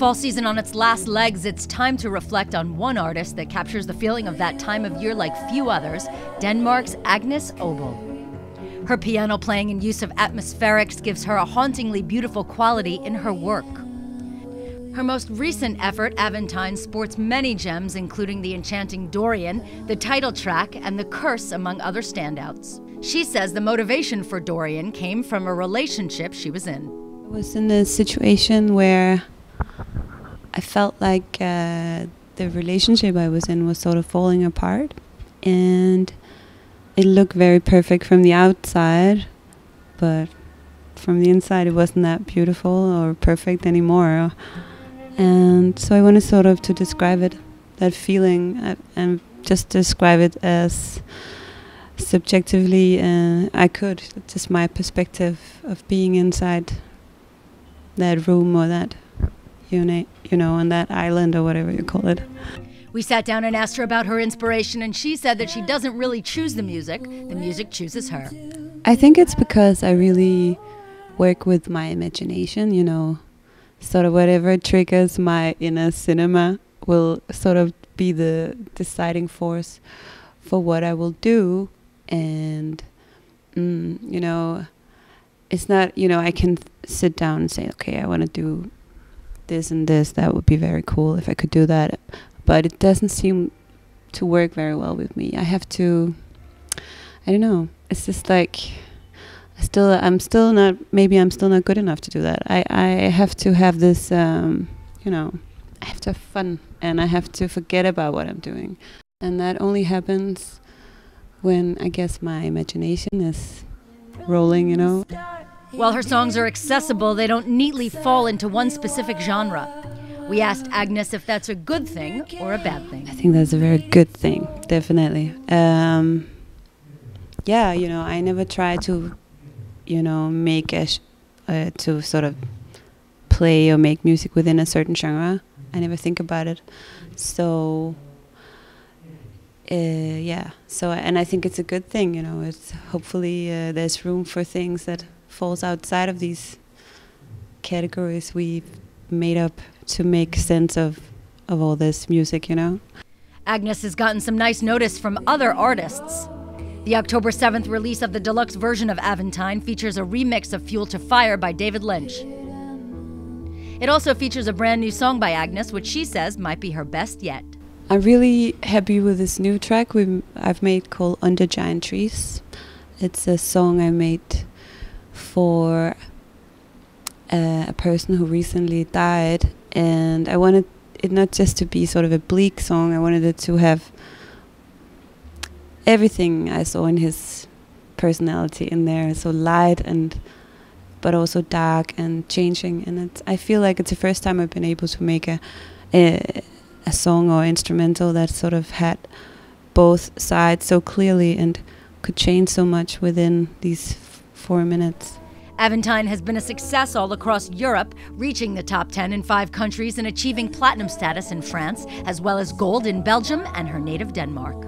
fall season on its last legs, it's time to reflect on one artist that captures the feeling of that time of year like few others, Denmark's Agnes Obel. Her piano playing and use of atmospherics gives her a hauntingly beautiful quality in her work. Her most recent effort, Aventine, sports many gems, including the enchanting Dorian, the title track, and The Curse, among other standouts. She says the motivation for Dorian came from a relationship she was in. I was in a situation where I felt like the relationship I was in was sort of falling apart, and it looked very perfect from the outside, but from the inside it wasn't that beautiful or perfect anymore. And so I wanted sort of to describe it, that feeling, and just describe it as subjectively I could, just my perspective of being inside that room or that unit, on that island or whatever you call it. We sat down and asked her about her inspiration, and she said that she doesn't really choose the music chooses her. I think it's because I really work with my imagination, sort of whatever triggers my inner cinema will sort of be the deciding force for what I will do. And it's not, I can sit down and say, okay, I want to do this and this. That would be very cool if I could do that. But it doesn't seem to work very well with me. I have to, I don't know. It's just like, I'm still not good enough to do that. I have to have this, I have to have fun, and I have to forget about what I'm doing. And that only happens when, I guess, my imagination is rolling, While her songs are accessible, they don't neatly fall into one specific genre. We asked Agnes if that's a good thing or a bad thing. I think that's a very good thing, definitely. Yeah, I never try to, make to sort of play or make music within a certain genre. I never think about it. So, yeah. So, and I think it's a good thing, It's hopefully there's room for things that falls outside of these categories we've made up to make sense of all this music, Agnes has gotten some nice notice from other artists. The October 7th release of the deluxe version of Aventine features a remix of Fuel to Fire by David Lynch. It also features a brand new song by Agnes, which she says might be her best yet. I'm really happy with this new track I've made called Under Giant Trees. It's a song I made for a person who recently died, and I wanted it not just to be sort of a bleak song. I wanted it to have everything I saw in his personality in there, so light but also dark and changing. And I feel like it's the first time I've been able to make a song or instrumental that sort of had both sides so clearly and could change so much within these 4 minutes. Aventine has been a success all across Europe, reaching the top 10 in 5 countries and achieving platinum status in France, as well as gold in Belgium and her native Denmark.